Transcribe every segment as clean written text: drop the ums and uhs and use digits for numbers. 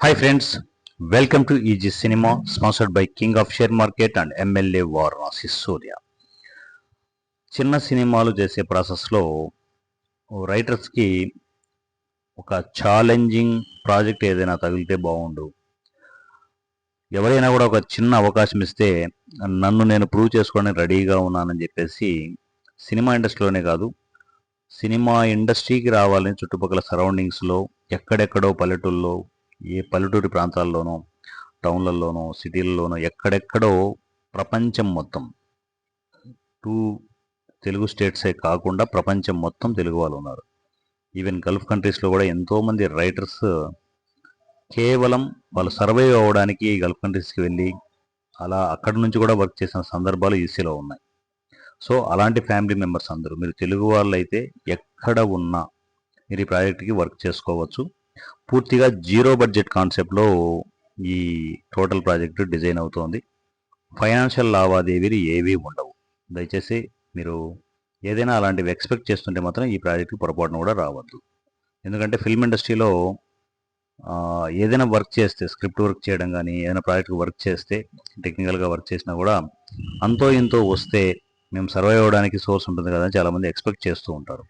Hi friends, welcome to EG Cinema, sponsored by King of Share Market and MLA Varanasi Surya. చిన్న సినిమాలు చేసే ప్రాసెస్లో రైటర్స్కి ఒక challenging project ఏదైనా తగిలితే బాగుండు. ఎవరైనా కూడా ఒక చిన్న అవకాశం ఇస్తే నన్ను నేను ప్రూవ్ చేసుకోవడానికి రెడీగా ఉన్నానని చెప్పేసి సినిమా ఇండస్ట్రీలోనే కాదు, సినిమా ఇండస్ట్రీకి రావాలని చుట్టుపక్కల సరౌండింగ్స్లో ఎక్కడెక్కడో పల్లెటూళ్ళలో, ఏ పల్లెటూరి ప్రాంతాల్లోనో, టౌన్లలోనో, సిటీలలోనో ఎక్కడెక్కడో ప్రపంచం మొత్తం 2 తెలుగు స్టేట్సే కాకుండా ప్రపంచం మొత్తం తెలుగు వాళ్ళు ఉన్నారు. ఈవెన్ గల్ఫ్ కంట్రీస్లో కూడా ఎంతోమంది రైటర్స్ కేవలం వాళ్ళు సర్వైవ్ అవ్వడానికి గల్ఫ్ కంట్రీస్కి వెళ్ళి అలా అక్కడి నుంచి కూడా వర్క్ చేసిన సందర్భాలు ఈసీలో ఉన్నాయి. సో అలాంటి ఫ్యామిలీ మెంబర్స్ అందరూ మీరు తెలుగు వాళ్ళు అయితే ఎక్కడ ఉన్నా మీరు ఈ ప్రాజెక్ట్కి వర్క్ చేసుకోవచ్చు. పూర్తిగా జీరో బడ్జెట్ కాన్సెప్ట్లో ఈ టోటల్ ప్రాజెక్టు డిజైన్ అవుతోంది. ఫైనాన్షియల్ లావాదేవీలు ఏవీ ఉండవు. దయచేసి మీరు ఏదైనా అలాంటివి ఎక్స్పెక్ట్ చేస్తుంటే మాత్రం ఈ ప్రాజెక్ట్కి పొరపాటున కూడా రావద్దు. ఎందుకంటే ఫిల్మ్ ఇండస్ట్రీలో ఏదైనా వర్క్ చేస్తే, స్క్రిప్ట్ వర్క్ చేయడం కానీ, ఏదైనా ప్రాజెక్ట్కి వర్క్ చేస్తే, టెక్నికల్గా వర్క్ చేసినా కూడా అంతో ఇంతో వస్తే మేము సర్వైవ్ అవ్వడానికి సోర్స్ ఉంటుంది కదా అని చాలామంది ఎక్స్పెక్ట్ చేస్తూ ఉంటారు.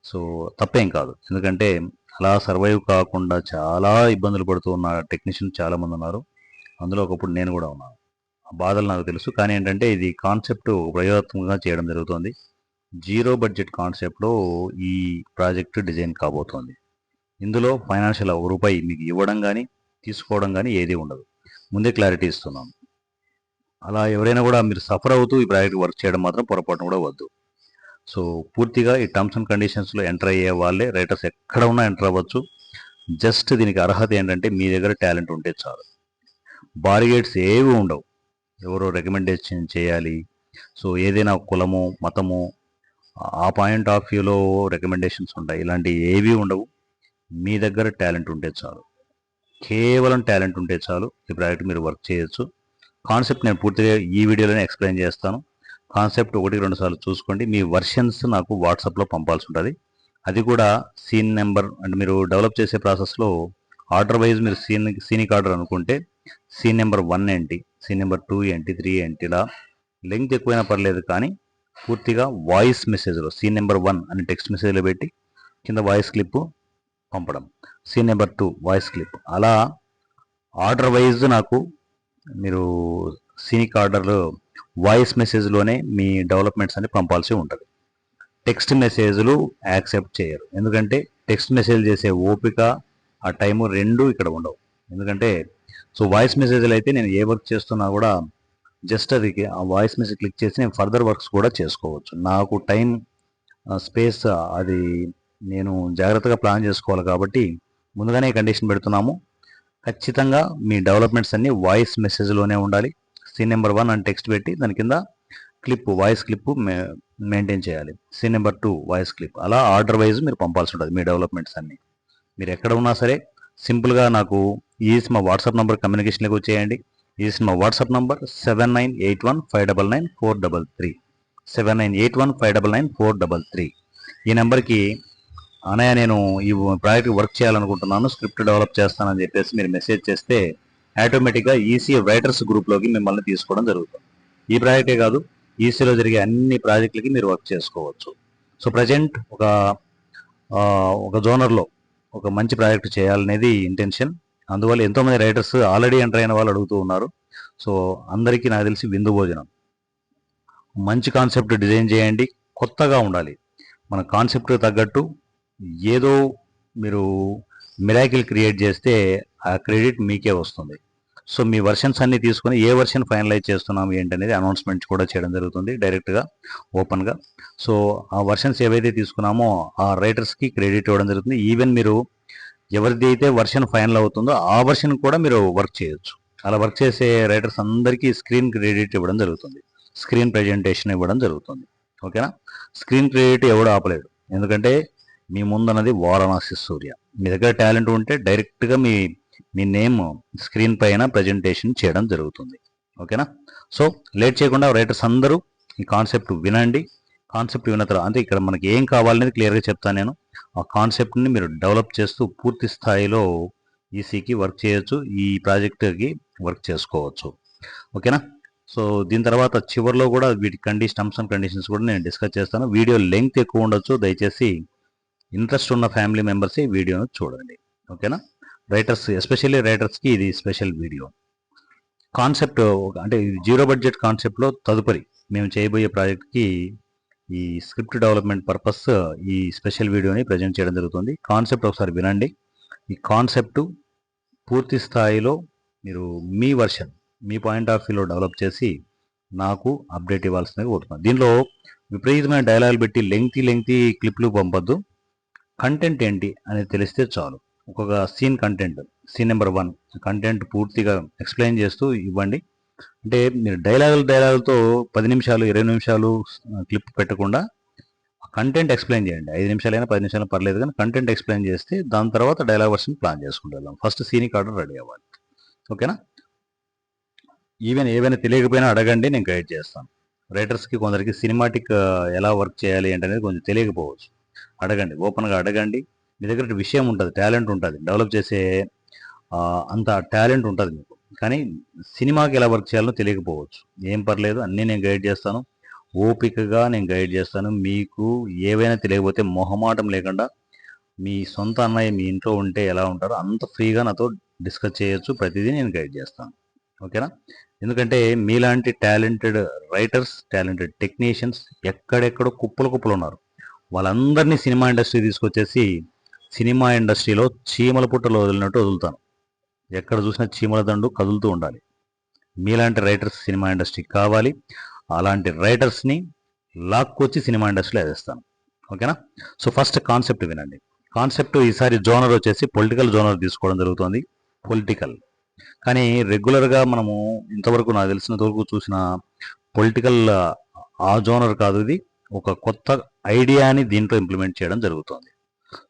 సో తప్పేం కాదు, ఎందుకంటే అలా సర్వైవ్ కాకుండా చాలా ఇబ్బందులు పడుతూ ఉన్న టెక్నీషియన్ చాలామంది ఉన్నారు. అందులో ఒకప్పుడు నేను కూడా ఉన్నాను. ఆ బాధలు నాకు తెలుసు. కానీ ఏంటంటే ఇది కాన్సెప్ట్ ప్రయోగాత్మకంగా చేయడం జరుగుతుంది. జీరో బడ్జెట్ కాన్సెప్ట్లో ఈ ప్రాజెక్టు డిజైన్ కాబోతోంది. ఇందులో ఫైనాన్షియల్ రూపాయి మీకు ఇవ్వడం కానీ, తీసుకోవడం కానీ ఏది ఉండదు. ముందే క్లారిటీ ఇస్తున్నాను. అలా ఎవరైనా కూడా మీరు సఫర్ అవుతూ ఈ ప్రాజెక్ట్ వర్క్ చేయడం మాత్రం పొరపాటున కూడా వద్దు. సో పూర్తిగా ఈ టర్మ్స్ అండ్ కండిషన్స్లో ఎంటర్ అయ్యే వాళ్ళే రైటర్స్ ఎక్కడ ఉన్నా ఎంటర్ అవ్వచ్చు. జస్ట్ దీనికి అర్హత ఏంటంటే మీ దగ్గర టాలెంట్ ఉంటే చాలు. బారిగేట్స్ ఏవి ఉండవు. ఎవరో రికమెండేషన్ చేయాలి, సో ఏదైనా కులము, మతము, ఆ పాయింట్ ఆఫ్ వ్యూలో రికమెండేషన్స్ ఉంటాయి. ఇలాంటివి ఏవీ ఉండవు. మీ దగ్గర టాలెంట్ ఉంటే చాలు, కేవలం టాలెంట్ ఉంటే చాలు ఈ ప్రాజెక్ట్ మీరు వర్క్ చేయొచ్చు. కాన్సెప్ట్ నేను పూర్తిగా ఈ వీడియోలోనే ఎక్స్ప్లెయిన్ చేస్తాను. కాన్సెప్ట్ 1-2 సార్లు చూసుకోండి. మీ వర్షన్స్ నాకు వాట్సాప్లో పంపాల్సి ఉంటుంది. అది కూడా సీన్ నెంబర్ అంటే మీరు డెవలప్ చేసే ప్రాసెస్లో ఆర్డర్ వైజ్ మీరు సీనిక్ ఆర్డర్ అనుకుంటే సీన్ నెంబర్ 1 ఏంటి, సీన్ నెంబర్ 2 ఏంటి, 3 ఏంటి, ఇలా లెంగ్త్ ఎక్కువైనా పర్లేదు, కానీ పూర్తిగా వాయిస్ మెసేజ్లో సీన్ నెంబర్ 1 అని టెక్స్ట్ మెసేజ్లో పెట్టి కింద వాయిస్ క్లిప్ పంపడం, సీన్ నెంబర్ 2 వాయిస్ క్లిప్, అలా ఆర్డర్ వైజ్ నాకు మీరు సీనిక్ ఆర్డర్లో వాయిస్ మెసేజ్లోనే మీ డెవలప్మెంట్స్ అన్ని పంపాల్సి ఉంటుంది. టెక్స్ట్ మెసేజ్లు యాక్సెప్ట్ చేయరు. ఎందుకంటే టెక్స్ట్ మెసేజ్ చేసే ఓపిక, ఆ టైము రెండు ఇక్కడ ఉండవు. ఎందుకంటే సో వాయిస్ మెసేజ్లు అయితే నేను ఏ వర్క్ చేస్తున్నా కూడా జస్ట్ అది ఆ వాయిస్ మెసేజ్ క్లిక్ చేసి నేను ఫర్దర్ వర్క్స్ కూడా చేసుకోవచ్చు. నాకు టైం స్పేస్ అది నేను జాగ్రత్తగా ప్లాన్ చేసుకోవాలి కాబట్టి ముందుగానే కండిషన్ పెడుతున్నాము. ఖచ్చితంగా మీ డెవలప్మెంట్స్ అన్నీ వాయిస్ మెసేజ్లోనే ఉండాలి. సీన్ నెంబర్ 1 అని టెక్స్ట్ పెట్టి దాని కింద క్లిప్, వాయిస్ క్లిప్ మెయింటైన్ చేయాలి. సీన్ నెంబర్ 2 వాయిస్ క్లిప్, అలా ఆర్డర్ వైజ్ మీరు పంపాల్సి ఉంటుంది మీ డెవలప్మెంట్స్ అన్నీ. మీరు ఎక్కడ ఉన్నా సరే సింపుల్గా నాకు మా వాట్సాప్ నెంబర్ కమ్యూనికేషన్లోకి వచ్చేయండి. మా వాట్సాప్ నంబర్ 7981599433, 7981599433. ఈ నెంబర్కి అనయ్య నేను ఈ ప్రాజెక్ట్ వర్క్ చేయాలనుకుంటున్నాను, స్క్రిప్ట్ డెవలప్ చేస్తానని చెప్పేసి మీరు మెసేజ్ చేస్తే ఆటోమేటిక్గా ఈసీ రైటర్స్ గ్రూప్లోకి మిమ్మల్ని తీసుకోవడం జరుగుతుంది. ఈ ప్రాజెక్టే కాదు, ఈసీలో జరిగే అన్ని ప్రాజెక్టులకి మీరు వర్క్ చేసుకోవచ్చు. సో ప్రజెంట్ ఒక జోనర్లో ఒక మంచి ప్రాజెక్ట్ చేయాలనేది ఇంటెన్షన్. అందువల్ల ఎంతోమంది రైటర్స్ ఆల్రెడీ ఎంటర్ అయిన వాళ్ళు అడుగుతూ ఉన్నారు. సో అందరికీ నాకు తెలిసి విందు భోజనం, మంచి కాన్సెప్ట్ డిజైన్ చేయండి, కొత్తగా ఉండాలి. మన కాన్సెప్ట్ తగ్గట్టు ఏదో మీరు మిరాకిల్ క్రియేట్ చేస్తే ఆ క్రెడిట్ మీకే వస్తుంది. సో మీ వర్షన్స్ అన్ని తీసుకొని ఏ వర్షన్ ఫైనలైజ్ చేస్తున్నాం ఏంటనేది అనౌన్స్మెంట్ కూడా చేయడం జరుగుతుంది డైరెక్ట్గా, ఓపెన్గా. సో ఆ వర్షన్స్ ఏవైతే తీసుకున్నామో ఆ రైటర్స్కి క్రెడిట్ ఇవ్వడం జరుగుతుంది. ఈవెన్ మీరు ఎవరిది అయితే వర్షన్ ఫైనల్ అవుతుందో ఆ వర్షన్ కూడా మీరు వర్క్ చేయొచ్చు. అలా వర్క్ చేసే రైటర్స్ అందరికీ స్క్రీన్ క్రెడిట్ ఇవ్వడం జరుగుతుంది, స్క్రీన్ ప్రజెంటేషన్ ఇవ్వడం జరుగుతుంది. ఓకేనా? స్క్రీన్ క్రెడిట్ ఎవడు ఆపలేడు, ఎందుకంటే మీ ముందన్నది వారణాసి సూర్య. మీ దగ్గర టాలెంట్ ఉంటే డైరెక్ట్గా మీ నేమ్ స్క్రీన్ పైన ప్రజెంటేషన్ చేయడం జరుగుతుంది. ఓకేనా? సో లేట్ చేయకుండా రైటర్స్ అందరూ ఈ కాన్సెప్ట్ వినండి. కాన్సెప్ట్ విన్న తర్వాత అంటే ఇక్కడ మనకి ఏం కావాలనేది క్లియర్గా చెప్తాను నేను. ఆ కాన్సెప్ట్ని మీరు డెవలప్ చేస్తూ పూర్తి స్థాయిలో ఈసీకి వర్క్ చేయొచ్చు, ఈ ప్రాజెక్టుకి వర్క్ చేసుకోవచ్చు. ఓకేనా? సో దీని తర్వాత చివరిలో కూడా వీటి టర్మ్స్ అండ్ కండిషన్స్ కూడా నేను డిస్కస్ చేస్తాను. వీడియో లెంగ్త్ ఎక్కువ ఉండొచ్చు, దయచేసి ఇంట్రెస్ట్ ఉన్న ఫ్యామిలీ మెంబర్స్ ఈ వీడియోను చూడండి. ఓకేనా? రైటర్స్, ఎస్పెషల్లీ రైటర్స్కి ఇది స్పెషల్ వీడియో. కాన్సెప్ట్ అంటే జీరో బడ్జెట్ కాన్సెప్ట్లో తదుపరి మేము చేయబోయే ప్రాజెక్ట్కి ఈ స్క్రిప్ట్ డెవలప్మెంట్ పర్పస్ ఈ స్పెషల్ వీడియోని ప్రజెంట్ చేయడం జరుగుతుంది. కాన్సెప్ట్ ఒకసారి వినండి. ఈ కాన్సెప్ట్ పూర్తి స్థాయిలో మీరు మీ వర్షన్, మీ పాయింట్ ఆఫ్ వ్యూలో డెవలప్ చేసి నాకు అప్డేట్ ఇవ్వాల్సిందిగా కోరుతున్నాను. దీనిలో విపరీతమైన డైలాగులు పెట్టి లెంగ్తీ క్లిప్లు పంపొద్దు. కంటెంట్ ఏంటి అనేది తెలిస్తే చాలు. ఒక్కొక్క scene content, scene number 1 content పూర్తిగా ఎక్స్ప్లెయిన్ చేస్తూ ఇవ్వండి. అంటే మీరు డైలాగులతో 10 నిమిషాలు 20 నిమిషాలు క్లిప్ పెట్టకుండా కంటెంట్ ఎక్స్ప్లెయిన్ చేయండి. 5 నిమిషాలైనా 10 నిమిషాలు పర్లేదు, కానీ కంటెంట్ ఎక్స్ప్లెయిన్ చేస్తే దాని తర్వాత డైలాగ్ వర్షన్ ప్లాన్ చేసుకుంటూ వెళ్దాం. ఫస్ట్ సీనిక్ ఆర్డర్ రెడీ అవ్వాలి. ఓకేనా? ఏవైనా తెలియకపోయినా అడగండి, నేను గైడ్ చేస్తాను. రైటర్స్కి కొందరికి సినిమాటిక్ ఎలా వర్క్ చేయాలి ఏంటనేది కొంచెం తెలియకపోవచ్చు. అడగండి, ఓపెన్గా అడగండి. మీ దగ్గర విషయం ఉంటుంది, టాలెంట్ ఉంటుంది, డెవలప్ చేసే అంత టాలెంట్ ఉంటుంది మీకు, కానీ సినిమాకి ఎలా వర్క్ చేయాలో తెలియకపోవచ్చు. ఏం పర్లేదు, అన్నీ నేను గైడ్ చేస్తాను. ఓపికగా నేను గైడ్ చేస్తాను. మీకు ఏవైనా తెలియకపోతే మొహమాటం లేకుండా మీ సొంత అన్నయ్య మీ ఇంట్లో ఉంటే ఎలా ఉంటారో అంత ఫ్రీగా నాతో డిస్కస్ చేయొచ్చు. ప్రతిదీ నేను గైడ్ చేస్తాను. ఓకేనా? ఎందుకంటే మీలాంటి టాలెంటెడ్ రైటర్స్, టాలెంటెడ్ టెక్నీషియన్స్ ఎక్కడెక్కడో కుప్పలు ఉన్నారు. వాళ్ళందరినీ సినిమా ఇండస్ట్రీ తీసుకొచ్చేసి సినిమా ఇండస్ట్రీలో చీమల పుట్టలు వదిలినట్టు వదులుతాను. ఎక్కడ చూసినా చీమల దండు కదులుతూ ఉండాలి. మీలాంటి రైటర్స్ సినిమా ఇండస్ట్రీకి కావాలి. అలాంటి రైటర్స్ని లాక్కొచ్చి సినిమా ఇండస్ట్రీలో వేస్తాను. ఓకేనా? సో ఫస్ట్ కాన్సెప్ట్ వినండి. కాన్సెప్ట్ ఈసారి జోనర్ వచ్చేసి పొలిటికల్ జోనర్ తీసుకోవడం జరుగుతుంది. పొలిటికల్, కానీ రెగ్యులర్గా మనము ఇంతవరకు నాకు తెలిసినంత వరకు చూసిన పొలిటికల్ ఆ జోనర్ కాదు. ఇది ఒక కొత్త ఐడియాని దీంట్లో ఇంప్లిమెంట్ చేయడం జరుగుతుంది.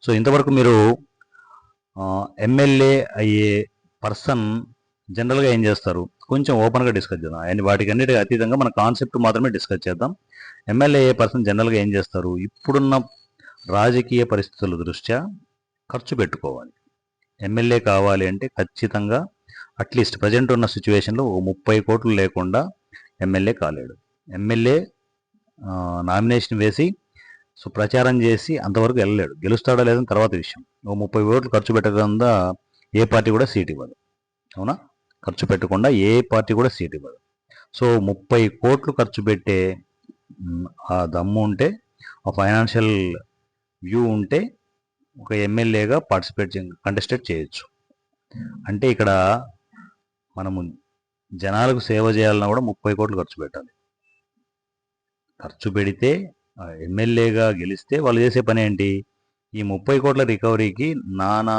సో ఇంతవరకు మీరు ఎమ్మెల్యే అయ్యే పర్సన్ జనరల్గా ఏం చేస్తారు, కొంచెం ఓపెన్గా డిస్కస్ చేద్దాం. అండ్ వాటికి అన్నిటికీ అతీతంగా మన కాన్సెప్ట్ మాత్రమే డిస్కస్ చేద్దాం. ఎమ్మెల్యే అయ్యే పర్సన్ జనరల్గా ఏం చేస్తారు, ఇప్పుడున్న రాజకీయ పరిస్థితుల దృష్ట్యా ఖర్చు పెట్టుకోవాలి. ఎమ్మెల్యే కావాలి అంటే ఖచ్చితంగా అట్లీస్ట్ ప్రజెంట్ ఉన్న సిచ్యువేషన్లో 30 కోట్లు లేకుండా ఎమ్మెల్యే కాలేడు. ఎమ్మెల్యే నామినేషన్ వేసి సో ప్రచారం చేసి అంతవరకు వెళ్ళలేడు. గెలుస్తాడా లేదని తర్వాత విషయం. 30 కోట్లు ఖర్చు పెట్టకుండా ఏ పార్టీ కూడా సీట్ ఇవ్వదు. అవునా? ఖర్చు పెట్టకుండా ఏ పార్టీ కూడా సీట్ ఇవ్వదు. సో 30 కోట్లు ఖర్చు పెట్టే ఆ దమ్ము ఉంటే, ఆ ఫైనాన్షియల్ వ్యూ ఉంటే ఒక ఎమ్మెల్యేగా కంటెస్టేట్ చేయొచ్చు. అంటే ఇక్కడ మనము జనాలకు సేవ చేయాలన్నా కూడా 30 కోట్లు ఖర్చు పెట్టాలి. ఖర్చు పెడితే ఎమ్మెల్యేగా గెలిస్తే వాళ్ళు చేసే పని ఏంటి, ఈ 30 కోట్ల రికవరీకి నానా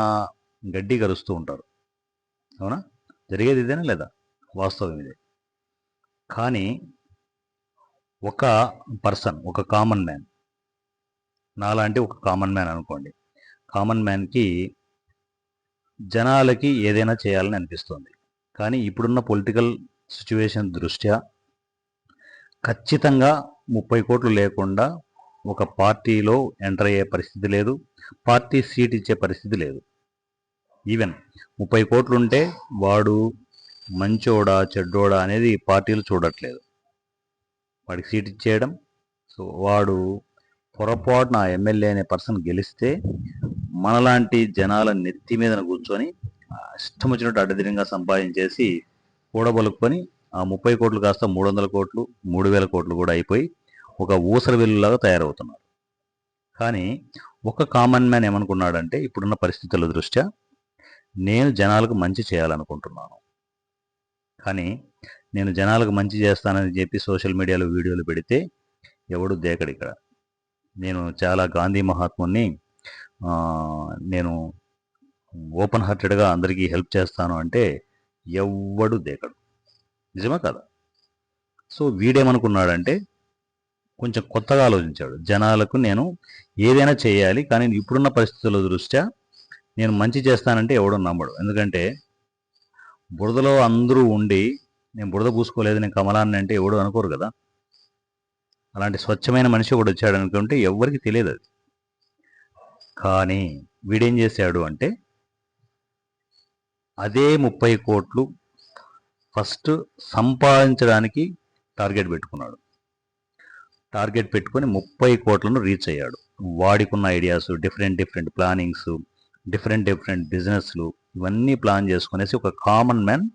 గడ్డి కరుస్తూ ఉంటారు. అవునా? జరిగేది ఇదేనా లేదా? వాస్తవం ఇదే. కానీ ఒక పర్సన్, ఒక కామన్ మ్యాన్, నాలాంటి ఒక కామన్ మ్యాన్ అనుకోండి, కామన్ మ్యాన్కి జనాలకి ఏదైనా చేయాలని అనిపిస్తుంది. కానీ ఇప్పుడున్న పొలిటికల్ సిచ్యువేషన్ దృష్ట్యా ఖచ్చితంగా 30 కోట్లు లేకుండా ఒక పార్టీలో ఎంటర్ అయ్యే పరిస్థితి లేదు, పార్టీ సీట్ ఇచ్చే పరిస్థితి లేదు. ఈవెన్ 30 కోట్లు ఉంటే వాడు మంచోడా చెడ్డోడా అనేది పార్టీలు చూడట్లేదు, వాడికి సీట్ ఇచ్చేయడం. సో వాడు పొరపాటున ఎమ్మెల్యే అనే పర్సన్ గెలిస్తే మనలాంటి జనాల నెత్తి మీద కూర్చొని ఇష్టం వచ్చినట్టు అడ్డదిరంగా సంపాదించేసి కూడబలుక్కొని ఆ 30 కోట్లు కాస్త 300 కోట్లు 3000 కోట్లు కూడా అయిపోయి ఒక ఊసర వెల్లులాగా తయారవుతున్నారు. కానీ ఒక కామన్ మ్యాన్ ఏమనుకున్నాడంటే ఇప్పుడున్న పరిస్థితుల దృష్ట్యా నేను జనాలకు మంచి చేయాలనుకుంటున్నాను, కానీ నేను జనాలకు మంచి చేస్తానని చెప్పి సోషల్ మీడియాలో వీడియోలు పెడితే ఎవడు దేకడు. ఇక్కడ నేను చాలా గాంధీ మహాత్ముని, నేను ఓపెన్ హార్టెడ్గా అందరికీ హెల్ప్ చేస్తాను అంటే ఎవ్వడు దేకడు. నిజమా కదా? సో వీడేమనుకున్నాడంటే కొంచెం కొత్తగా ఆలోచించాడు. జనాలకు నేను ఏదైనా చేయాలి, కానీ ఇప్పుడున్న పరిస్థితుల దృష్ట్యా నేను మంచి చేస్తానంటే ఎవడో నమ్మడు. ఎందుకంటే బురదలో అందరూ ఉండి నేను బురద పూసుకోలేదు, నేను కమలాన్ని అంటే ఎవడు అనుకోరు కదా. అలాంటి స్వచ్ఛమైన మనిషి ఒకడు వచ్చాడు అనుకుంటే ఎవరికి తెలియదు అది. కానీ వీడేం చేశాడు అంటే అదే 30 కోట్లు ఫస్ట్ సంపాదించడానికి టార్గెట్ పెట్టుకున్నాడు. టార్గెట్ పెట్టుకొని 30 కోట్లను రీచ్ అయ్యాడు. వాడికున్న ఐడియాస్, డిఫరెంట్ ప్లానింగ్స్, డిఫరెంట్ బిజినెస్లు ఇవన్నీ ప్లాన్ చేసుకునేసి ఒక కామన్ మ్యాన్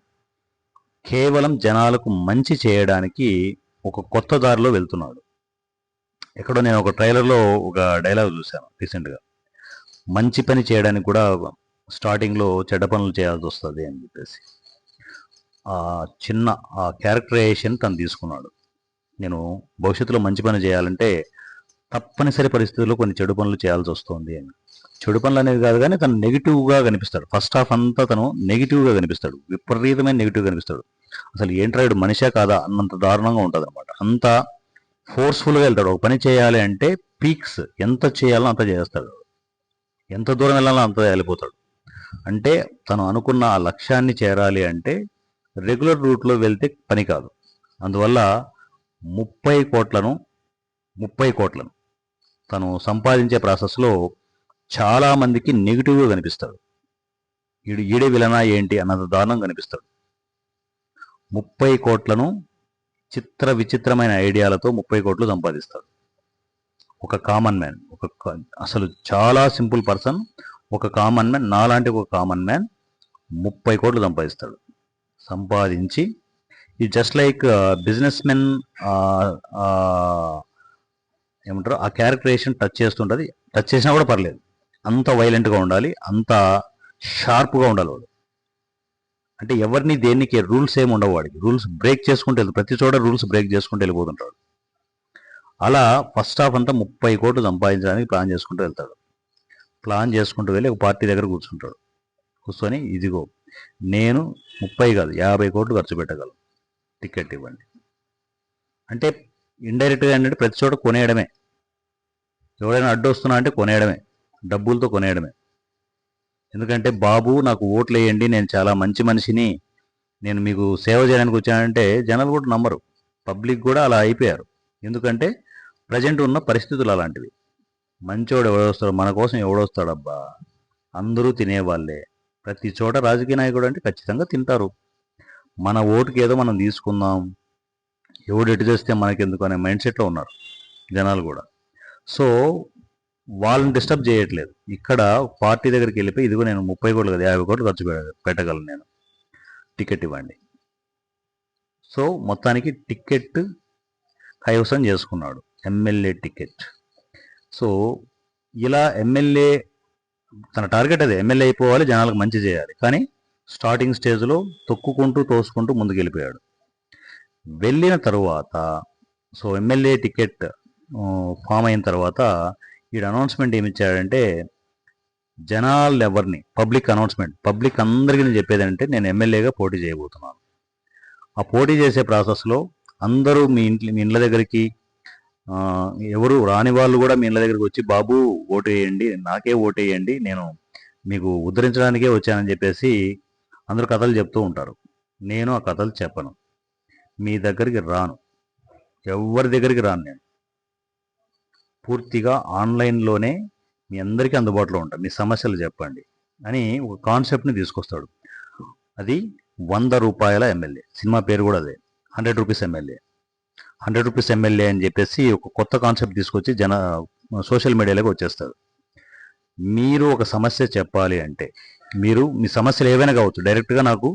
కేవలం జనాలకు మంచి చేయడానికి ఒక కొత్త దారిలో వెళ్తున్నాడు. ఎక్కడో నేను ఒక ట్రైలర్లో ఒక డైలాగ్ చూశాను రీసెంట్గా, మంచి పని చేయడానికి కూడా స్టార్టింగ్లో చెడ్డ పనులు చేయాల్సి వస్తుంది అని చెప్పేసి ఆ చిన్న ఆ క్యారెక్టరైజేషన్ తను తీసుకున్నాడు. నేను భవిష్యత్తులో మంచి పని చేయాలంటే తప్పనిసరి పరిస్థితుల్లో కొన్ని చెడు పనులు చేయాల్సి వస్తుంది అని. చెడు పనులు అనేది కాదు కానీ తను నెగిటివ్గా కనిపిస్తాడు. ఫస్ట్ హాఫ్ అంతా తను నెగిటివ్గా కనిపిస్తాడు, విపరీతమైన నెగిటివ్ కనిపిస్తాడు. అసలు ఏంట్రాయుడు మనిషే కాదా అన్నంత దారుణంగా ఉంటుంది అనమాట. అంత ఫోర్స్ఫుల్గా వెళ్తాడు. ఒక పని చేయాలి అంటే పీక్స్ ఎంత చేయాలో అంత చేస్తాడు, ఎంత దూరం వెళ్ళాలో అంత వెళ్ళిపోతాడు. అంటే తను అనుకున్న ఆ లక్ష్యాన్ని చేరాలి అంటే రెగ్యులర్ రూట్లో వెళ్తే పని కాదు. అందువల్ల 30 కోట్లను తను సంపాదించే ప్రాసెస్లో చాలామందికి నెగిటివ్గా కనిపిస్తాడు. ఈడే విలనా ఏంటి అన్నంత దారుణం కనిపిస్తాడు. 30 కోట్లను విచిత్రమైన ఐడియాలతో 30 కోట్లు సంపాదిస్తాడు ఒక కామన్ మ్యాన్. అసలు చాలా సింపుల్ పర్సన్, ఒక కామన్ మ్యాన్, నాలాంటి ఒక కామన్ మ్యాన్ 30 కోట్లు సంపాదిస్తాడు. సంపాదించి ఈ జస్ట్ లైక్ బిజినెస్ మెన్ ఏమంటారు, ఆ క్యారెక్టరేషన్ టచ్ చేస్తుంటుంది. టచ్ చేసినా కూడా పర్లేదు, అంత వైలెంట్గా ఉండాలి, అంత షార్ప్గా ఉండాలి వాడు. అంటే ఎవరిని దేనికి రూల్స్ ఏమి ఉండవు వాడికి. రూల్స్ బ్రేక్ చేసుకుంటూ ప్రతి చోట రూల్స్ బ్రేక్ చేసుకుంటూ వెళ్ళిపోతుంటాడు. అలా ఫస్ట్ హాఫ్ అంతా 30 కోట్లు సంపాదించడానికి ప్లాన్ చేసుకుంటూ వెళ్తాడు. ప్లాన్ చేసుకుంటూ వెళ్ళి ఒక పార్టీ దగ్గర కూర్చుంటాడు. కూర్చొని ఇదిగో నేను 30 కాదు 50 కోట్లు ఖర్చు పెట్టగలను, టికెట్ ఇవ్వండి అంటే ఇండైరెక్ట్గా ఏంటంటే ప్రతి చోట కొనేయడమే. ఎవరైనా అడ్డు వస్తున్నా అంటే కొనేయడమే, డబ్బులతో కొనేయడమే. ఎందుకంటే బాబు నాకు ఓట్లు వేయండి, నేను చాలా మంచి మనిషిని, నేను మీకు సేవ చేయడానికి వచ్చానంటే జనాలు కూడా నమ్మరు. పబ్లిక్ కూడా అలా అయిపోయారు. ఎందుకంటే ప్రజెంట్ ఉన్న పరిస్థితులు అలాంటివి. మంచోడు ఎవడొస్తాడు, మన కోసం ఎవడొస్తాడబ్బా, అందరూ తినేవాళ్ళే. ప్రతి చోట రాజకీయ నాయకుడు అంటే ఖచ్చితంగా తింటారు. మన ఓటుకి ఏదో మనం తీసుకుందాం, ఎవడు ఎటు చేస్తే మనకెందుకు అనే మైండ్ సెట్లో ఉన్నారు జనాలు కూడా. సో వాళ్ళని డిస్టర్బ్ చేయట్లేదు. ఇక్కడ పార్టీ దగ్గరికి వెళ్ళిపోయి ఇదిగో నేను 30 కోట్లు కదా 50 కోట్లు ఖర్చు పెట్టగలను, నేను టికెట్ ఇవ్వండి. సో మొత్తానికి టికెట్ కైవసం చేసుకున్నాడు, ఎమ్మెల్యే టికెట్. సో ఇలా ఎమ్మెల్యే తన టార్గెట్ అదే, ఎమ్మెల్యే అయిపోవాలి, జనాలకు మంచి చేయాలి. కానీ స్టార్టింగ్ స్టేజ్లో తొక్కుకుంటూ తోసుకుంటూ ముందుకు వెళ్ళిపోయాడు. వెళ్ళిన తరువాత సో ఎమ్మెల్యే టికెట్ ఫామ్ అయిన తర్వాత ఈడు అనౌన్స్మెంట్ ఏమి ఇచ్చాడంటే, జనాలు ఎవరిని పబ్లిక్ అనౌన్స్మెంట్, పబ్లిక్ అందరికీ నేను చెప్పేది అంటే నేను ఎమ్మెల్యేగా పోటీ చేయబోతున్నాను. ఆ పోటీ చేసే ప్రాసెస్లో అందరూ మీ ఇండ్ల దగ్గరికి, ఎవరు రాని వాళ్ళు కూడా మీ ఇళ్ళ దగ్గరికి వచ్చి బాబు ఓటు వేయండి, నాకే ఓటు వేయండి, నేను మీకు ఉద్ధరించడానికే వచ్చానని చెప్పేసి అందరూ కథలు చెప్తూ ఉంటారు. నేను ఆ కథలు చెప్పను, మీ దగ్గరికి రాను, ఎవరి దగ్గరికి రాను. నేను పూర్తిగా ఆన్లైన్లోనే మీ అందరికీ అందుబాటులో ఉంటాను, మీ సమస్యలు చెప్పండి అని ఒక కాన్సెప్ట్ని తీసుకొస్తాడు. అది 100 రూపాయల ఎమ్మెల్యే. సినిమా పేరు కూడా అదే, 100 రూపీస్ ఎమ్మెల్యే. 100 రూపీస్ ఎమ్మెల్యే అని చెప్పేసి ఒక కొత్త కాన్సెప్ట్ తీసుకొచ్చి సోషల్ మీడియాలోకి వచ్చేస్తారు. మీరు ఒక సమస్య చెప్పాలి అంటే మీరు మీ సమస్యలు ఏవైనా కావచ్చు, డైరెక్ట్గా నాకు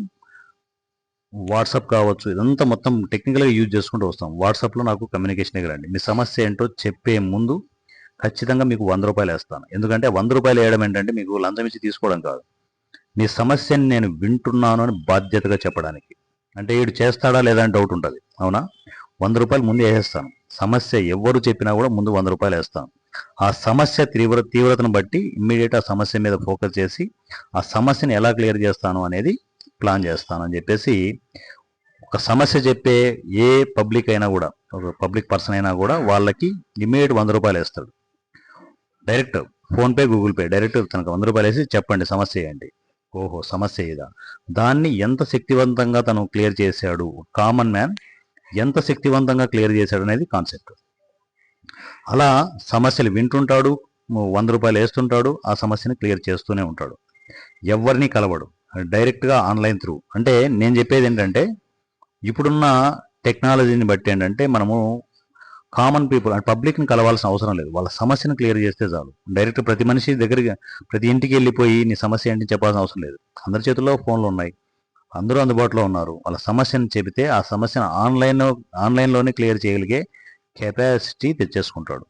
వాట్సాప్ కావచ్చు, ఇదంతా మొత్తం టెక్నికల్గా యూజ్ చేసుకుంటూ వస్తాం. వాట్సాప్లో నాకు కమ్యూనికేషన్ రండి, మీ సమస్య ఏంటో చెప్పే ముందు ఖచ్చితంగా మీకు 100 రూపాయలు వేస్తాను. ఎందుకంటే 100 రూపాయలు వేయడం ఏంటంటే మీకు లంచం ఇచ్చి తీసుకోవడం కాదు, మీ సమస్యని నేను వింటున్నాను అని బాధ్యతగా చెప్పడానికి. అంటే వీడు చేస్తాడా లేదా అని డౌట్ ఉంటుంది, అవునా? 100 రూపాయలు ముందు వేసేస్తాను. సమస్య ఎవరు చెప్పినా కూడా ముందు 100 రూపాయలు వేస్తాను. ఆ సమస్య తీవ్రతను బట్టి ఇమ్మీడియట్ ఆ సమస్య మీద ఫోకస్ చేసి ఆ సమస్యని ఎలా క్లియర్ చేస్తాను అనేది ప్లాన్ చేస్తాను అని చెప్పేసి, ఒక సమస్య చెప్పే ఏ పబ్లిక్ అయినా కూడా, ఒక పబ్లిక్ పర్సన్ అయినా కూడా వాళ్ళకి ఇమ్మీడియట్ 100 రూపాయలు వేస్తాడు. Direct PhonePe, Google pay, direct తనకు 100 రూపాయలు వేసి చెప్పండి సమస్య ఏంటి. ఓహో సమస్య ఇదా, దాన్ని ఎంత శక్తివంతంగా తను క్లియర్ చేశాడు, కామన్ మ్యాన్ ఎంత శక్తివంతంగా క్లియర్ చేశాడు అనేది కాన్సెప్ట్. అలా సమస్యలు వింటుంటాడు, 100 రూపాయలు వేస్తుంటాడు, ఆ సమస్యని క్లియర్ చేస్తూనే ఉంటాడు. ఎవరిని కలవడు, డైరెక్ట్గా ఆన్లైన్ త్రూ. అంటే నేను చెప్పేది ఏంటంటే ఇప్పుడున్న టెక్నాలజీని బట్టి ఏంటంటే మనము కామన్ పీపుల్ అంటే పబ్లిక్ని కలవాల్సిన అవసరం లేదు. వాళ్ళ సమస్యను క్లియర్ చేస్తే చాలు. డైరెక్ట్ ప్రతి మనిషి దగ్గరికి ప్రతి ఇంటికి వెళ్ళిపోయి నీ సమస్య ఏంటి చెప్పాల్సిన అవసరం లేదు. అందరి చేతుల్లో ఫోన్లు ఉన్నాయి, అందరూ అందుబాటులో ఉన్నారు. వాళ్ళ సమస్యను చెబితే ఆ సమస్యను ఆన్లైన్లోనే క్లియర్ చేయగలిగే కెపాసిటీ తెచ్చేసుకుంటాడు.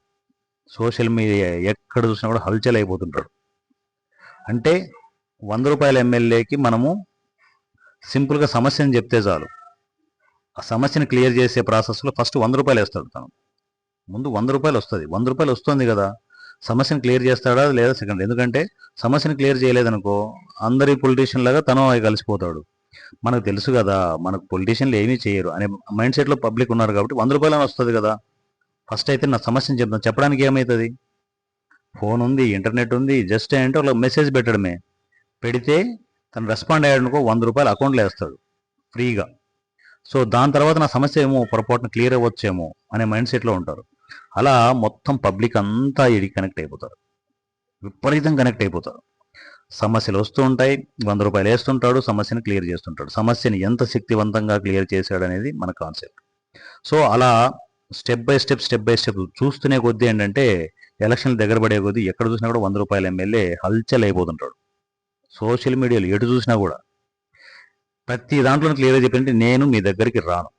సోషల్ మీడియా ఎక్కడ చూసినా కూడా హల్చల్ అయిపోతుంటాడు. అంటే రూ. 100 ఎమ్మెల్యేకి మనము సింపుల్గా సమస్యను చెప్తే చాలు. ఆ సమస్యను క్లియర్ చేసే ప్రాసెస్లో ఫస్ట్ రూ. 100 వేస్తాడు తను. ముందు రూ. 100 వస్తుంది. రూ. 100 వస్తుంది కదా, సమస్యను క్లియర్ చేస్తాడా లేదా సెకండ్. ఎందుకంటే సమస్యను క్లియర్ చేయలేదనుకో అందరి పొలిటీషియన్ లాగా తను కలిసిపోతాడు. మనకు తెలుసు కదా మనకు పొలిటీషియన్లు ఏమీ చేయరు అనే మైండ్ సెట్లో పబ్లిక్ ఉన్నారు కాబట్టి రూ. 100 వస్తుంది కదా. ఫస్ట్ అయితే నా సమస్యను చెప్తాను. చెప్పడానికి ఏమవుతుంది? ఫోన్ ఉంది, ఇంటర్నెట్ ఉంది, జస్ట్ ఏంటో ఒక మెసేజ్ పెట్టడమే. పెడితే తను రెస్పాండ్ అయ్యాడనుకో రూ. 100 అకౌంట్లో వేస్తాడు ఫ్రీగా. సో దాని తర్వాత నా సమస్య ఏమో పొరపాటున క్లియర్ అవ్వచ్చేమో అనే మైండ్ సెట్లో ఉంటారు. అలా మొత్తం పబ్లిక్ అంతా ఇది కనెక్ట్ అయిపోతారు, విపరీతం కనెక్ట్ అయిపోతారు. సమస్యలు వస్తూ ఉంటాయి, రూ. 100 వేస్తుంటాడు, సమస్యను క్లియర్ చేస్తుంటాడు. సమస్యని ఎంత శక్తివంతంగా క్లియర్ చేశాడు అనేది మన కాన్సెప్ట్. సో అలా స్టెప్ బై స్టెప్ చూస్తూనే కొద్దీ ఏంటంటే ఎలక్షన్లు దగ్గర పడే కొద్దీ ఎక్కడ చూసినా కూడా రూ. 100 ఎమ్మెల్యే హల్చల్ అయిపోతుంటాడు. సోషల్ మీడియాలో ఎటు చూసినా కూడా ప్రతి దాంట్లో క్లియర్గా చెప్పంటే నేను మీ దగ్గరికి రాను,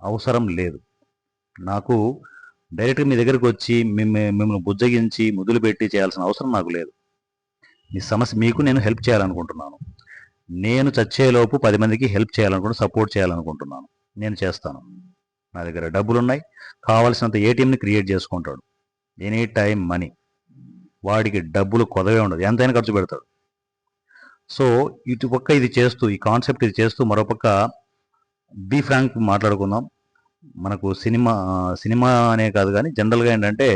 అవసరం లేదు నాకు. డైరెక్ట్గా మీ దగ్గరికి వచ్చి మిమ్మల్ని బుజ్జగించి ముద్దులు పెట్టి చేయాల్సిన అవసరం నాకు లేదు. మీ సమస్య మీకు నేను హెల్ప్ చేయాలనుకుంటున్నాను. నేను చచ్చేలోపు 10 మందికి హెల్ప్ చేయాలనుకుంటున్నాను, సపోర్ట్ చేయాలనుకుంటున్నాను. నేను చేస్తాను. నా దగ్గర డబ్బులు ఉన్నాయి, కావాల్సినంత ఏటీఎంని క్రియేట్ చేసుకుంటాడు. Any time money. వాడికి డబ్బులు కొదవే ఉండదు, ఎంతైనా ఖర్చు పెడతాడు. సో ఇటు పక్క ఇది చేస్తూ ఈ కాన్సెప్ట్ ఇది చేస్తూ మరోపక్క బీ ఫ్రాంక్ మాట్లాడుకుందాం. మనకు సినిమా అనే కాదు కానీ జనరల్గా ఏంటంటే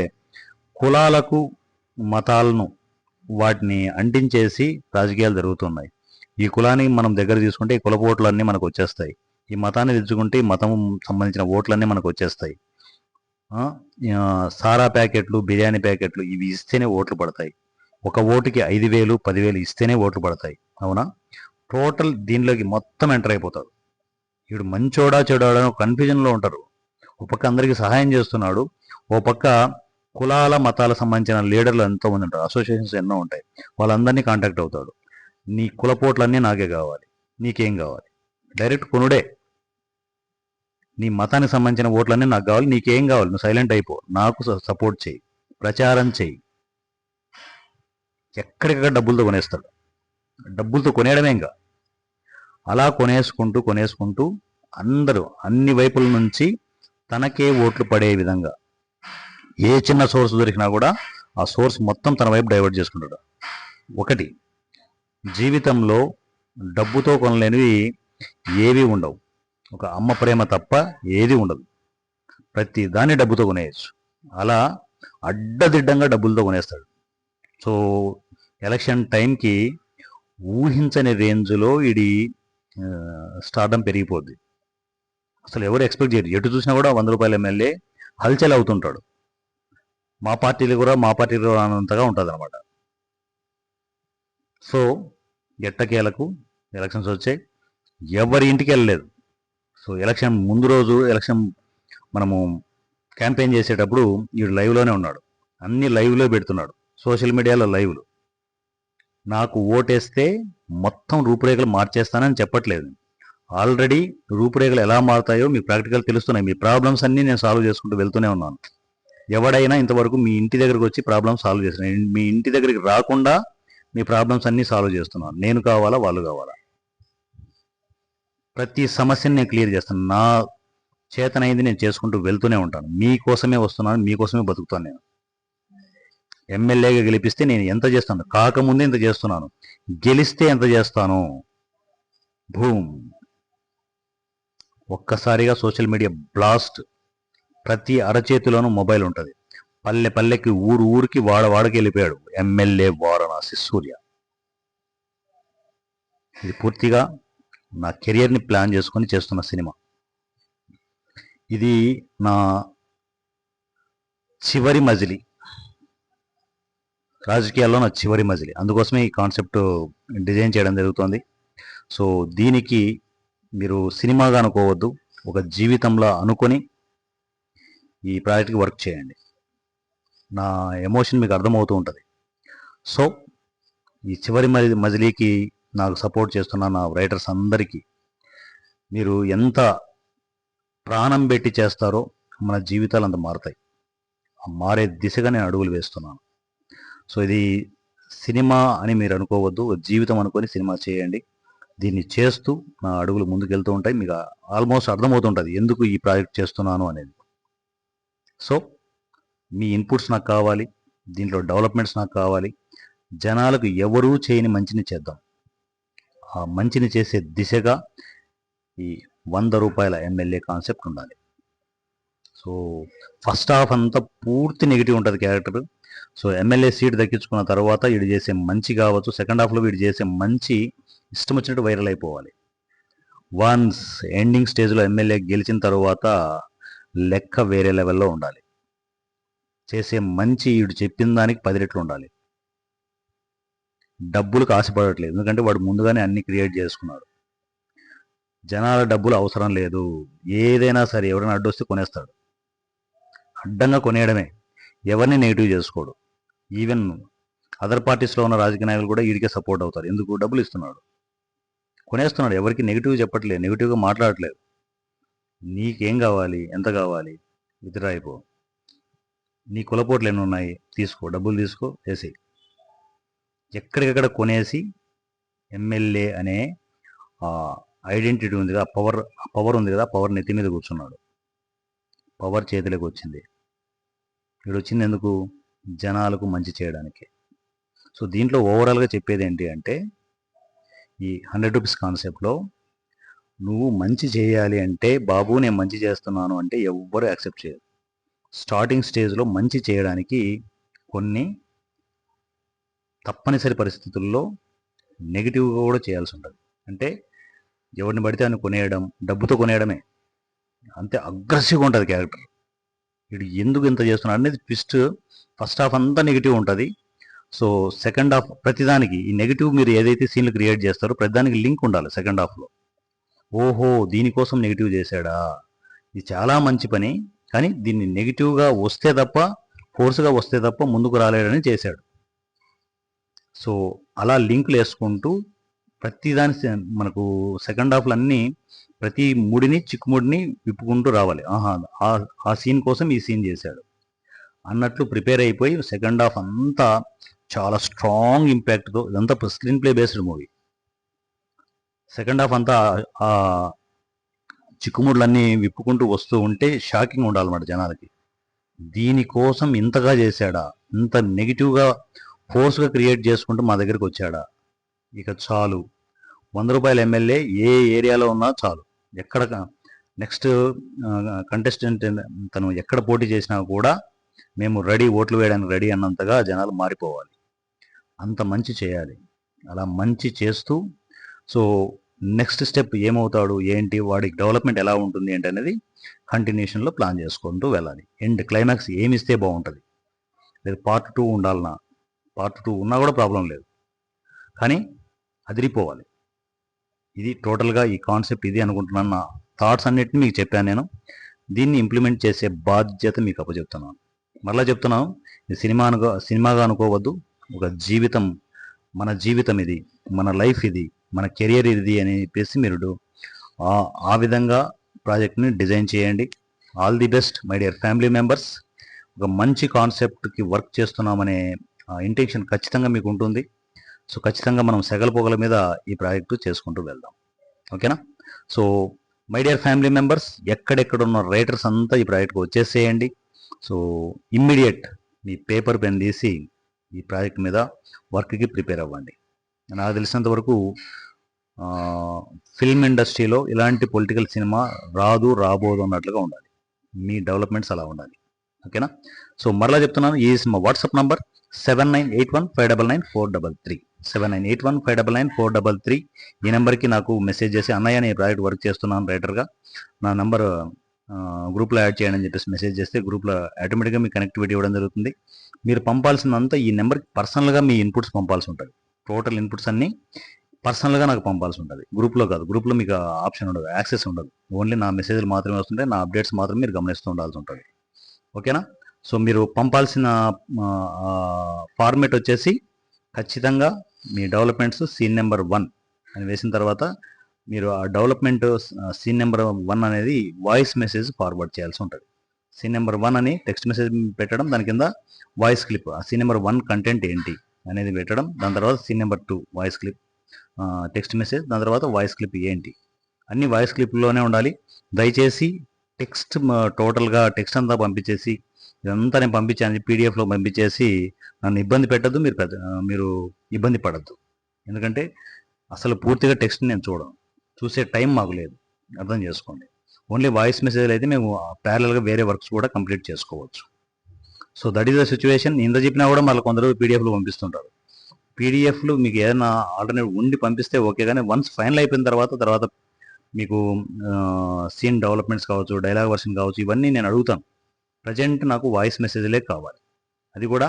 కులాలకు మతాలను వాటిని అంటించేసి రాజకీయాలు జరుగుతున్నాయి. ఈ కులాన్ని మనం దగ్గర తీసుకుంటే ఈ కులపు ఓట్లన్నీ మనకు వచ్చేస్తాయి. ఈ మతాన్ని తెచ్చుకుంటే ఈ మతం సంబంధించిన ఓట్లన్నీ మనకు వచ్చేస్తాయి. సారా ప్యాకెట్లు, బిర్యానీ ప్యాకెట్లు ఇవి ఇస్తేనే ఓట్లు పడతాయి. ఒక ఓటుకి 5,000 10,000 ఇస్తేనే ఓట్లు పడతాయి. అవునా? టోటల్ దీనిలోకి మొత్తం ఎంటర్ అయిపోతాడు. వీడు మంచోడా చెడోడా అని కన్ఫ్యూజన్లో ఉంటారు. ఓ పక్క అందరికీ సహాయం చేస్తున్నాడు, ఓ పక్క కులాల మతాలకు సంబంధించిన లీడర్లు ఎంతో మంది ఉంటారు, అసోసియేషన్స్ ఎన్నో ఉంటాయి, వాళ్ళందరినీ కాంటాక్ట్ అవుతాడు. నీ కులపోట్లన్నీ నాకే కావాలి, నీకేం కావాలి? డైరెక్ట్ కొనుడే. నీ మతానికి సంబంధించిన ఓట్లన్నీ నాకు కావాలి, నీకేం కావాలి? నువ్వు సైలెంట్ అయిపో, నాకు సపోర్ట్ చేయి, ప్రచారం చేయి. ఎక్కడికక్కడ డబ్బులతో కొనేస్తాడు. డబ్బులతో కొనేయడమే. ఇంకా అలా కొనేసుకుంటూ అందరూ అన్ని వైపుల నుంచి తనకే ఓట్లు పడే విధంగా ఏ చిన్న సోర్స్ దొరికినా కూడా ఆ సోర్స్ మొత్తం తన వైపు డైవర్ట్ చేసుకుంటాడు. ఒకటి, జీవితంలో డబ్బుతో కొనలేనివి ఏవి ఉండవు. ఒక అమ్మ ప్రేమ తప్ప ఏది ఉండదు. ప్రతి దాన్ని డబ్బుతో కొనేయచ్చు. అలా అడ్డదిడ్డంగా డబ్బులతో కొనేస్తాడు. సో ఎలక్షన్ టైంకి ఊహించని రేంజ్లో ఇది స్టార్డమ్ పెరిగిపోద్ది. అసలు ఎవరు ఎక్స్పెక్ట్ చేయరు. ఎటు చూసినా కూడా రూ. 100 ఎమ్మెల్యే హల్చల్ అవుతుంటాడు. మా పార్టీలో అన్నంతగా ఉంటుంది అనమాట. సో ఎట్టకేలకు ఎలక్షన్స్ వచ్చాయి, ఎవరి ఇంటికి వెళ్ళలేదు. సో ఎలక్షన్ ముందు రోజు మనము క్యాంపెయిన్ చేసేటప్పుడు వీడు లైవ్లోనే ఉన్నాడు, అన్ని లైవ్లో పెడుతున్నాడు, సోషల్ మీడియాలో లైవ్లు. నాకు ఓటేస్తే మొత్తం రూపురేఖలు మార్చేస్తానని చెప్పట్లేదు. ఆల్రెడీ రూపురేఖలు ఎలా మారుతాయో మీ ప్రాక్టికల్ తెలుస్తున్నాయి. మీ ప్రాబ్లమ్స్ అన్నీ నేను సాల్వ్ చేసుకుంటూ వెళ్తూనే ఉన్నాను. ఎవడైనా ఇంతవరకు మీ ఇంటి దగ్గరకు వచ్చి ప్రాబ్లమ్స్ సాల్వ్ చేస్తున్నాను, మీ ఇంటి దగ్గరికి రాకుండా మీ ప్రాబ్లమ్స్ అన్నీ సాల్వ్ చేస్తున్నాను. నేను కావాలా, వాళ్ళు కావాలా? ప్రతి సమస్యని నేను క్లియర్ చేస్తాను. నా చేతనైంది నేను చేసుకుంటూ వెళ్తూనే ఉంటాను. మీకోసమే వస్తున్నాను, మీకోసమే బతుకుతాను. నేను ఎమ్మెల్యేగా గెలిపిస్తే నేను ఎంత చేస్తాను, కాకముందే ఎంత చేస్తున్నాను, గెలిస్తే ఎంత చేస్తాను. భూమ్, ఒక్కసారిగా సోషల్ మీడియా బ్లాస్ట్. ప్రతి అరచేతిలోనూ మొబైల్ ఉంటుంది. పల్లెకి ఊరికి వాడకి వెళ్ళిపోయాడు ఎమ్మెల్యే వారణాసి సూర్య. ఇది పూర్తిగా నా కెరియర్ని ప్లాన్ చేసుకొని చేస్తున్న సినిమా. ఇది నా చివరి మజిలీ, రాజకీయాల్లో నా చివరి మజిలీ. అందుకోసమే ఈ కాన్సెప్ట్ డిజైన్ చేయడం జరుగుతుంది. సో దీనికి మీరు సినిమాగా అనుకోవద్దు, ఒక జీవితంలో అనుకొని ఈ ప్రాజెక్ట్కి వర్క్ చేయండి. నా ఎమోషన్ మీకు అర్థమవుతూ ఉంటుంది. సో ఈ చివరి మజిలీకి నాకు సపోర్ట్ చేస్తున్న నా రైటర్స్ అందరికీ మీరు ఎంత ప్రాణం పెట్టి చేస్తారో మన జీవితాలు అంత మారుతాయి. మారే దిశగా నేను అడుగులు వేస్తున్నాను. సో ఇది సినిమా అని మీరు అనుకోవద్దు, జీవితం అనుకొని సినిమా చేయండి. దీన్ని చేస్తూ నా అడుగులు ముందుకెళ్తూ ఉంటాయి. మీకు ఆల్మోస్ట్ అర్థమవుతుంటుంది ఎందుకు ఈ ప్రాజెక్ట్ చేస్తున్నాను అనేది. సో మీ ఇన్పుట్స్ నాకు కావాలి, దీంట్లో డెవలప్మెంట్స్ నాకు కావాలి. జనాలకు ఎవరూ చేయని మంచిని చేద్దాం. ఆ మంచిని చేసే దిశగా ఈ 100 రూపాయల ఎమ్మెల్యే కాన్సెప్ట్ ఉండాలి. సో ఫస్ట్ హాఫ్ అంతా పూర్తి నెగిటివ్ ఉంటుంది క్యారెక్టర్. సో ఎమ్మెల్యే సీట్ దక్కించుకున్న తర్వాత వీడు చేసే మంచి కావచ్చు, సెకండ్ హాఫ్లో వీడు చేసే మంచి ఇష్టం వచ్చినట్టు వైరల్ అయిపోవాలి. వన్స్ ఎండింగ్ స్టేజ్లో ఎమ్మెల్యే గెలిచిన తర్వాత లెక్క వేరే లెవెల్లో ఉండాలి. చేసే మంచి వీడు చెప్పిన దానికి 10 రెట్లు ఉండాలి. డబ్బులకు ఆశపడట్లేదు, ఎందుకంటే వాడు ముందుగానే అన్ని క్రియేట్ చేసుకున్నాడు. జనాల డబ్బులు అవసరం లేదు, ఏదైనా సరే ఎవరైనా అడ్డొస్తే కొనేస్తాడు. అడ్డంగా కొనేయడమే, ఎవరిని నెగిటివ్ చేసుకోడు. ఈవెన్ అదర్ పార్టీస్లో ఉన్న రాజకీయ నాయకులు కూడా వీడికే సపోర్ట్ అవుతారు. ఎందుకు? డబ్బులు ఇస్తున్నాడు, కొనేస్తున్నాడు. ఎవరికి నెగిటివ్ చెప్పట్లేదు, నెగిటివ్గా మాట్లాడట్లేదు. నీకేం కావాలి, ఎంత కావాలి, విత్డ్రా అయిపో. నీ కులపోట్లు ఎన్ని ఉన్నాయి తీసుకో, డబ్బులు తీసుకో, వేసేయి. ఎక్కడికక్కడ కొనేసి ఎమ్మెల్యే అనే ఐడెంటిటీ ఉంది కదా, పవర్ ఉంది కదా, పవర్ నెత్తి మీద కూర్చున్నాడు. పవర్ చేతిలోకి వచ్చింది. వీడు వచ్చింది ఎందుకు? జనాలకు మంచి చేయడానికి. సో దీంట్లో ఓవరాల్గా చెప్పేది ఏంటి అంటే, ఈ 100 రూపీస్ కాన్సెప్ట్లో నువ్వు మంచి చేయాలి అంటే, బాబు నేను మంచి చేస్తున్నాను అంటే ఎవ్వరూ యాక్సెప్ట్ చేయరు. స్టార్టింగ్ స్టేజ్లో మంచి చేయడానికి కొన్ని తప్పనిసరి పరిస్థితుల్లో నెగిటివ్గా కూడా చేయాల్సి ఉంటుంది. అంటే ఎవరిని పడితే అని కొనేయడం, డబ్బుతో కొనేయడమే. అంతే అగ్రెసివ్గా ఉంటుంది క్యారెక్టర్. వీడు ఎందుకు ఇంత చేస్తున్నాడు అనేది ట్విస్ట్. ఫస్ట్ హాఫ్ అంతా నెగిటివ్ ఉంటుంది. సో సెకండ్ హాఫ్ ప్రతిదానికి ఈ నెగిటివ్ మీరు ఏదైతే సీన్లు క్రియేట్ చేస్తారో ప్రతిదానికి లింక్ ఉండాలి సెకండ్ హాఫ్లో. ఓహో దీనికోసం నెగిటివ్ చేశాడా, ఇది చాలా మంచి పని, కానీ దీన్ని నెగిటివ్గా వస్తే తప్ప, ఫోర్స్గా వస్తే తప్ప ముందుకు రాలేడని చేశాడు. సో అలా లింకులు వేసుకుంటూ ప్రతిదాని మనకు సెకండ్ హాఫ్లో అన్నీ ప్రతి ముడిని చిక్కుముడిని విప్పుకుంటూ రావాలి. ఆహా ఆ సీన్ కోసం ఈ సీన్ చేశాడు అన్నట్లు ప్రిపేర్ అయిపోయి సెకండ్ హాఫ్ అంతా చాలా స్ట్రాంగ్ ఇంపాక్ట్తో, ఇదంతా screen play based movie. Second half అంతా ఆ చిక్కుముడులన్నీ విప్పుకుంటూ వస్తూ ఉంటే షాకింగ్ ఉండాలన్నమాట జనాలకి. దీనికోసం ఇంతగా చేశాడా, ఇంత నెగిటివ్గా ఫోర్స్గా క్రియేట్ చేసుకుంటూ మా దగ్గరికి వచ్చాడా, ఇక చాలు. 100 రూపాయల ఎమ్మెల్యే ఏ ఏరియాలో ఉన్నా చాలు. ఎక్కడ నెక్స్ట్ కంటెస్టెంట్ తను ఎక్కడ పోటీ చేసినా కూడా మేము రెడీ, ఓట్లు వేయడానికి రెడీ అన్నంతగా జనాలు మారిపోవాలి. అంత మంచి చేయాలి. అలా మంచి చేస్తూ సో నెక్స్ట్ స్టెప్ ఏమవుతాడు ఏంటి, వాడికి డెవలప్మెంట్ ఎలా ఉంటుంది ఏంటి అనేది కంటిన్యూషన్లో ప్లాన్ చేసుకుంటూ వెళ్ళాలి. ఎండ్ క్లైమాక్స్ ఏమిస్తే బాగుంటుంది. లేదు పార్ట్ 2 ఉండాలన్నా, పార్ట్ 2 ఉన్నా కూడా ప్రాబ్లం లేదు, కానీ అదిరిపోవాలి. ఇది టోటల్గా ఈ కాన్సెప్ట్ ఇది అనుకుంటున్నాను. నా థాట్స్ అన్నిటిని మీకు చెప్పాను నేను. దీన్ని ఇంప్లిమెంట్ చేసే బాధ్యత మీకు అప్పచెప్తున్నాను. మరలా చెప్తున్నాను, ఇది సినిమాగా అనుకోవద్దు, ఒక జీవితం, మన జీవితం ఇది, మన లైఫ్ ఇది, మన కెరియర్ ఇది అని చెప్పేసి మీరు ఆ విధంగా ప్రాజెక్ట్ని డిజైన్ చేయండి. All the best my dear family members. ఒక మంచి కాన్సెప్ట్కి వర్క్ చేస్తున్నామనే ఇంటెన్షన్ ఖచ్చితంగా మీకు ఉంటుంది. సో ఖచ్చితంగా మనం సెగల పొగల మీద ఈ ప్రాజెక్టు చేసుకుంటూ వెళ్దాం. ఓకేనా? So my dear family members, ఎక్కడెక్కడ ఉన్న రైటర్స్ అంతా ఈ ప్రాజెక్ట్కి వచ్చేసేయండి. సో ఇమ్మీడియట్ మీ పేపర్ పెన్ తీసి ఈ ప్రాజెక్ట్ మీద వర్క్కి ప్రిపేర్ అవ్వండి. నాకు తెలిసినంత వరకు ఫిల్మ్ ఇండస్ట్రీలో ఇలాంటి పొలిటికల్ సినిమా రాబోదు అన్నట్లుగా ఉండాలి. మీ డెవలప్మెంట్స్ అలా ఉండాలి. ఓకేనా? సో మరలా చెప్తున్నాను, ఈ మా వాట్సాప్ నంబర్ 7981599433 7981599433. ఈ నెంబర్కి నాకు మెసేజ్ చేసి అన్నయ్య నేను ప్రాజెక్ట్ వర్క్ చేస్తున్నాను రైటర్గా, నా నంబర్ గ్రూప్లో యాడ్ చేయండి అని చెప్పేసి మెసేజ్ చేస్తే గ్రూప్లో ఆటోమేటిక్గా మీ కనెక్టివిటీ ఇవ్వడం జరుగుతుంది. మీరు పంపాల్సిందంతా ఈ నెంబర్కి పర్సనల్గా మీ ఇన్పుట్స్ పంపాల్సి ఉంటుంది. టోటల్ ఇన్పుట్స్ అన్నీ పర్సనల్గా నాకు పంపాల్సి ఉంటుంది, గ్రూప్లో కాదు. గ్రూప్లో మీకు ఆప్షన్ ఉండదు, యాక్సెస్ ఉండదు. ఓన్లీ నా మెసేజ్లు మాత్రమే వస్తుంటాయి, నా అప్డేట్స్ మాత్రమే మీరు గమనిస్తూ ఉండాల్సి ఉంటుంది. ఓకేనా? సో మీరు పంపాల్సిన ఫార్మేట్ వచ్చేసి ఖచ్చితంగా మీ డెవలప్మెంట్స్ సీన్ నెంబర్ 1 అని వేసిన తర్వాత మీరు ఆ డెవలప్మెంట్ సీన్ నెంబర్ 1 అనేది వాయిస్ మెసేజ్ ఫార్వర్డ్ చేయాల్సి ఉంటుంది. సీన్ నెంబర్ 1 అని టెక్స్ట్ మెసేజ్ పెట్టడం, దాని కింద వాయిస్ క్లిప్, ఆ సీన్ నెంబర్ 1 కంటెంట్ ఏంటి అనేది పెట్టడం, దాని తర్వాత scene number 2 voice clip text message, దాని తర్వాత వాయిస్ క్లిప్ ఏంటి, అన్ని వాయిస్ క్లిప్లోనే ఉండాలి. దయచేసి టెక్స్ట్ టోటల్గా టెక్స్ట్ అంతా పంపించేసి ఇదంతా నేను పంపించాను పీడిఎఫ్లో పంపించేసి నన్ను ఇబ్బంది పెట్టద్దు, మీరు ఇబ్బంది పడద్దు. ఎందుకంటే అసలు పూర్తిగా టెక్స్ట్ నేను చూసే టైం మాకు లేదు, అర్థం చేసుకోండి. ఓన్లీ వాయిస్ మెసేజ్లు అయితే మేము ప్యారల్గా వేరే వర్క్స్ కూడా కంప్లీట్ చేసుకోవచ్చు. So that is the situation. ఇంత చెప్పినా కూడా మళ్ళీ కొందరు పీడిఎఫ్లు పంపిస్తుంటారు. పీడిఎఫ్లు మీకు ఏదైనా ఆల్టర్నేట్ ఉండి పంపిస్తే ఓకే, కానీ వన్స్ ఫైనల్ అయిపోయిన తర్వాత మీకు సీన్ డెవలప్మెంట్స్ కావచ్చు, డైలాగ్ వర్షన్ కావచ్చు, ఇవన్నీ నేను అడుగుతాను. ప్రజెంట్ నాకు వాయిస్ మెసేజ్లే కావాలి, అది కూడా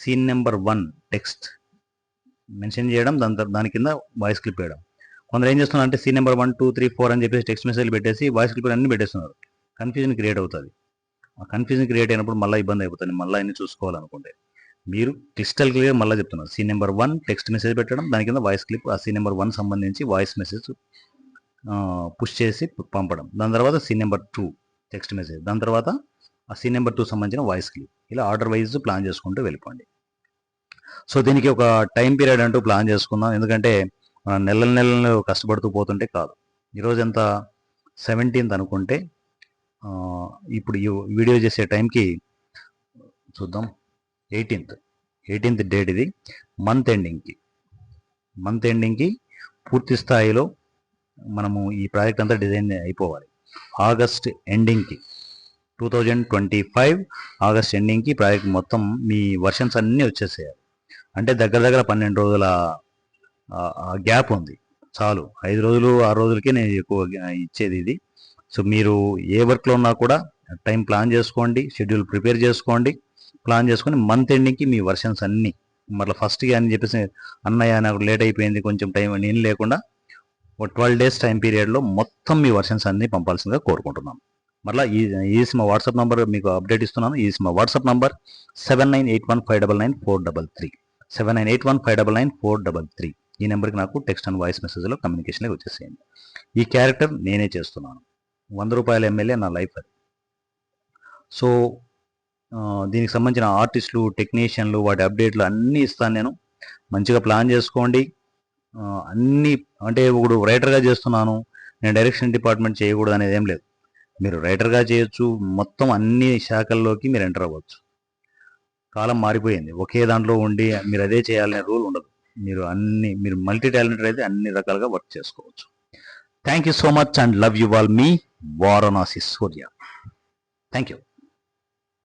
సీన్ నెంబర్ 1 టెక్స్ట్ మెన్షన్ చేయడం, దాని కింద వాయిస్ క్లిప్ వేయడం. కొందరు ఏం చేస్తున్నారు అంటే సీన్ నెంబర్ 1, 2, 3, 4 అని చెప్పేసి టెక్స్ట్ మెసేజ్లు పెట్టేసి వాయిస్ క్లిప్ అన్ని పెట్టేస్తున్నారు. కన్ఫ్యూజన్ క్రియేట్ అవుతుంది. ఆ కన్ఫ్యూజన్ క్రియేట్ అయినప్పుడు మళ్ళీ ఇబ్బంది అయిపోతుంది, మళ్ళీ అన్ని చూసుకోవాలనుకుంటే. మీరు క్రిస్టల్ క్లియర్ మళ్ళీ చెప్తున్నారు, సీన్ నెంబర్ 1 టెక్స్ట్ మెసేజ్ పెట్టడం, దాని కింద వాయిస్ క్లిప్, ఆ సీన్ నెంబర్ 1 సంబంధించి వాయిస్ మెసేజ్ పుష్ చేసి పంపడం, దాని తర్వాత సీన్ నెంబర్ 2 టెక్స్ట్ మెసేజ్, దాని తర్వాత ఆ సీన్ నెంబర్ 2 సంబంధించిన వాయిస్ క్లిప్, ఇలా ఆర్డర్ వైజ్ ప్లాన్ చేసుకుంటూ వెళ్ళిపోండి. సో దీనికి ఒక టైం పీరియడ్ అంటూ ప్లాన్ చేసుకుందాం, ఎందుకంటే నెలలు కష్టపడుతూ పోతుంటే కాదు. ఈరోజు ఎంత 17th అనుకుంటే ఇప్పుడు ఈ వీడియో చేసే టైంకి చూద్దాం 18th డేట్. ఇది మంత్ ఎండింగ్కి పూర్తి స్థాయిలో మనము ఈ ప్రాజెక్ట్ అంతా డిజైన్ అయిపోవాలి. ఆగస్ట్ ఎండింగ్కి 2025 ఆగస్ట్ ఎండింగ్కి ప్రాజెక్ట్ మొత్తం మీ వర్షన్స్ అన్నీ వచ్చేసేయాలి. అంటే దగ్గర 12 రోజుల గ్యాప్ ఉంది, చాలు. 5 రోజులు 6 రోజులకే నేను ఎక్కువ ఇచ్చేది ఇది. సో మీరు ఏ వర్క్లో ఉన్నా కూడా టైం ప్లాన్ చేసుకోండి, షెడ్యూల్ ప్రిపేర్ చేసుకోండి, ప్లాన్ చేసుకొని మంత్ ఎండింగ్కి మీ వర్షన్స్ అన్నీ మళ్ళీ ఫస్ట్గా అని చెప్పేసి అన్నయ్య నాకు లేట్ అయిపోయింది కొంచెం టైం నేను లేకుండా 12 days టైం పీరియడ్లో మొత్తం మీ వర్షన్స్ అన్నీ పంపాల్సిందిగా కోరుకుంటున్నాను. మళ్ళీ ఈ మా వాట్సాప్ నంబర్ మీకు అప్డేట్ ఇస్తున్నాను. ఈ మా వాట్సాప్ నంబర్ 7981599433 7981599433. ఈ నెంబర్కి నాకు టెక్స్ట్ అండ్ వాయిస్ మెసేజ్లో కమ్యూనికేషన్లో వచ్చేసేయండి. ఈ క్యారెక్టర్ నేనే చేస్తున్నాను, 100 రూపాయల ఎమ్మెల్యే నా లైఫ్ అది. సో దీనికి సంబంధించిన ఆర్టిస్టులు, టెక్నీషియన్లు, వాటి అప్డేట్లు అన్నీ ఇస్తాను నేను. మంచిగా ప్లాన్ చేసుకోండి. అన్నీ అంటే ఇప్పుడు రైటర్గా చేస్తున్నాను, నేను డైరెక్షన్ డిపార్ట్మెంట్ చేయకూడదు అనేది ఏం లేదు. మీరు రైటర్గా చేయొచ్చు, మొత్తం అన్ని శాఖల్లోకి మీరు ఎంటర్ అవ్వచ్చు. కాలం మారిపోయింది, ఒకే దాంట్లో ఉండి మీరు అదే చేయాలనే రూల్ ఉండదు. మీరు మల్టీ టాలెంటెడ్ అయితే అన్ని రకాలుగా వర్క్ చేసుకోవచ్చు. Thank you so much and love you all. Me Varanasi Surya. Thank you.